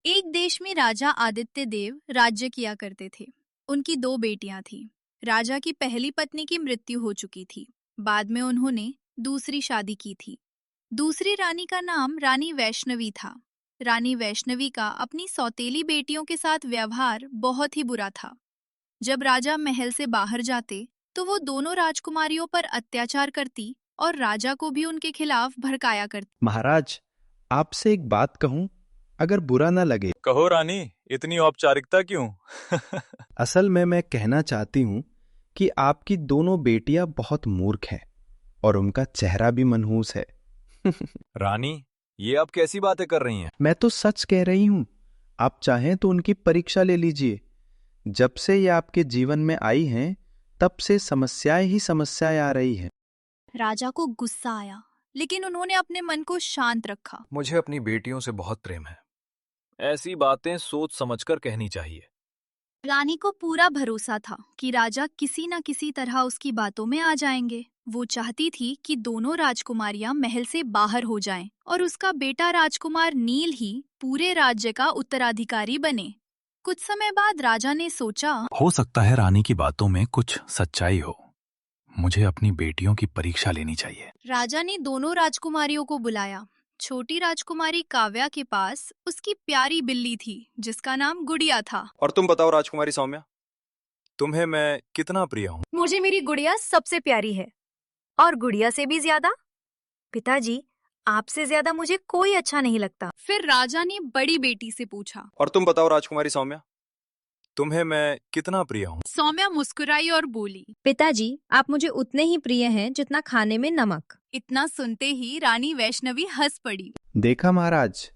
एक देश में राजा आदित्य देव राज्य किया करते थे। उनकी दो बेटियां थीं। राजा की पहली पत्नी की मृत्यु हो चुकी थी। बाद में उन्होंने दूसरी शादी की थी। दूसरी रानी का नाम रानी वैष्णवी था। रानी वैष्णवी का अपनी सौतेली बेटियों के साथ व्यवहार बहुत ही बुरा था। जब राजा महल से बाहर जाते तो वो दोनों राजकुमारियों पर अत्याचार करती और राजा को भी उनके खिलाफ भड़काया करती। महाराज, आपसे एक बात कहूं, अगर बुरा ना लगे। कहो रानी, इतनी औपचारिकता क्यों? असल में मैं कहना चाहती हूं कि आपकी दोनों बेटियां बहुत मूर्ख हैं और उनका चेहरा भी मनहूस है। रानी, ये आप कैसी बातें कर रही हैं? मैं तो सच कह रही हूं। आप चाहें तो उनकी परीक्षा ले लीजिए। जब से ये आपके जीवन में आई हैं, तब से समस्याएं ही समस्याएं आ रही हैं। राजा को गुस्सा आया, लेकिन उन्होंने अपने मन को शांत रखा। मुझे अपनी बेटियों से बहुत प्रेम है। ऐसी बातें सोच समझकर कहनी चाहिए। रानी को पूरा भरोसा था कि राजा किसी न किसी तरह उसकी बातों में आ जाएंगे। वो चाहती थी कि दोनों राजकुमारियां महल से बाहर हो जाएं और उसका बेटा राजकुमार नील ही पूरे राज्य का उत्तराधिकारी बने। कुछ समय बाद राजा ने सोचा, हो सकता है रानी की बातों में कुछ सच्चाई हो। मुझे अपनी बेटियों की परीक्षा लेनी चाहिए। राजा ने दोनों राजकुमारियों को बुलाया। छोटी राजकुमारी काव्या के पास उसकी प्यारी बिल्ली थी जिसका नाम गुड़िया था। और तुम बताओ राजकुमारी सौम्या, तुम्हें मैं कितना प्रिय हूँ? मुझे मेरी गुड़िया सबसे प्यारी है, और गुड़िया से भी ज्यादा पिताजी, आपसे ज्यादा मुझे कोई अच्छा नहीं लगता। फिर राजा ने बड़ी बेटी से पूछा, और तुम बताओ राजकुमारी सौम्या, तुम्हें मैं कितना प्रिय हूँ? सौम्या मुस्कुराई और बोली, पिताजी, आप मुझे उतने ही प्रिय हैं जितना खाने में नमक। इतना सुनते ही रानी वैष्णवी हंस पड़ी। देखा महाराज,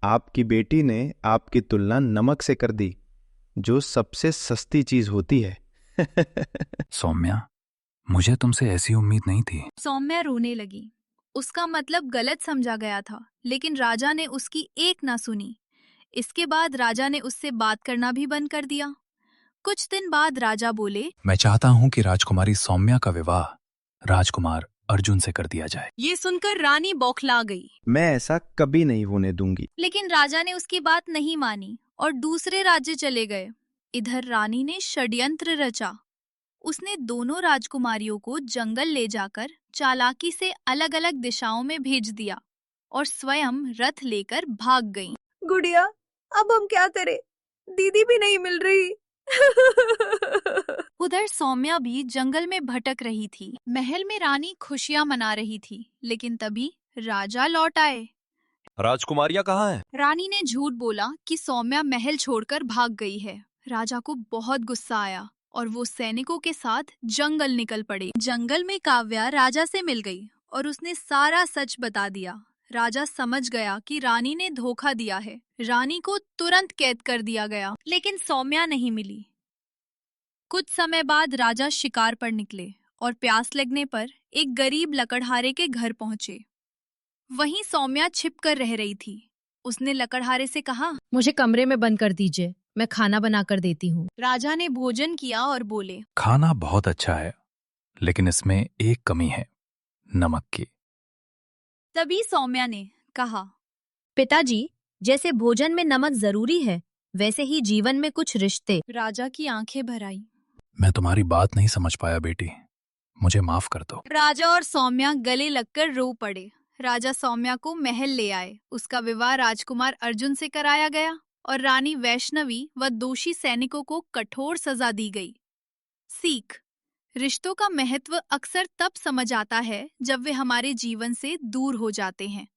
आपकी बेटी ने आपकी तुलना नमक से कर दी, जो सबसे सस्ती चीज होती है। सौम्या, मुझे तुमसे ऐसी उम्मीद नहीं थी। सौम्या रोने लगी। उसका मतलब गलत समझा गया था, लेकिन राजा ने उसकी एक ना सुनी। इसके बाद राजा ने उससे बात करना भी बंद कर दिया। कुछ दिन बाद राजा बोले, मैं चाहता हूँ कि राजकुमारी सौम्या का विवाह राजकुमार अर्जुन से कर दिया जाए। ये सुनकर रानी बौखला गई। मैं ऐसा कभी नहीं होने दूंगी। लेकिन राजा ने उसकी बात नहीं मानी और दूसरे राज्य चले गए। इधर रानी ने षड्यंत्र रचा। उसने दोनों राजकुमारियों को जंगल ले जाकर चालाकी से अलग अलग दिशाओं में भेज दिया और स्वयं रथ लेकर भाग गईं। गुड़िया, अब हम क्या करें? दीदी भी नहीं मिल रही। उधर सौम्या भी जंगल में भटक रही थी। महल में रानी खुशियां मना रही थी, लेकिन तभी राजा लौट आए। राजकुमारियां कहाँ हैं? रानी ने झूठ बोला कि सौम्या महल छोड़कर भाग गई है। राजा को बहुत गुस्सा आया और वो सैनिकों के साथ जंगल निकल पड़े। जंगल में काव्या राजा से मिल गई और उसने सारा सच बता दिया। राजा समझ गया कि रानी ने धोखा दिया है। रानी को तुरंत कैद कर दिया गया, लेकिन सौम्या नहीं मिली। कुछ समय बाद राजा शिकार पर निकले और प्यास लगने पर एक गरीब लकड़हारे के घर पहुंचे। वहीं सौम्या छिप कर रह रही थी। उसने लकड़हारे से कहा, मुझे कमरे में बंद कर दीजिए, मैं खाना बना कर देती हूँ। राजा ने भोजन किया और बोले, खाना बहुत अच्छा है, लेकिन इसमें एक कमी है, नमक की। तभी सौम्या ने कहा, पिताजी, जैसे भोजन में नमक जरूरी है, वैसे ही जीवन में कुछ रिश्ते। राजा की आंखें भर आई। मैं तुम्हारी बात नहीं समझ पाया बेटी, मुझे माफ कर दो। राजा और सौम्या गले लगकर रो पड़े। राजा सौम्या को महल ले आए। उसका विवाह राजकुमार अर्जुन से कराया गया और रानी वैष्णवी व दोषी सैनिकों को कठोर सजा दी गई। सीख: रिश्तों का महत्व अक्सर तब समझ आता है जब वे हमारे जीवन से दूर हो जाते हैं।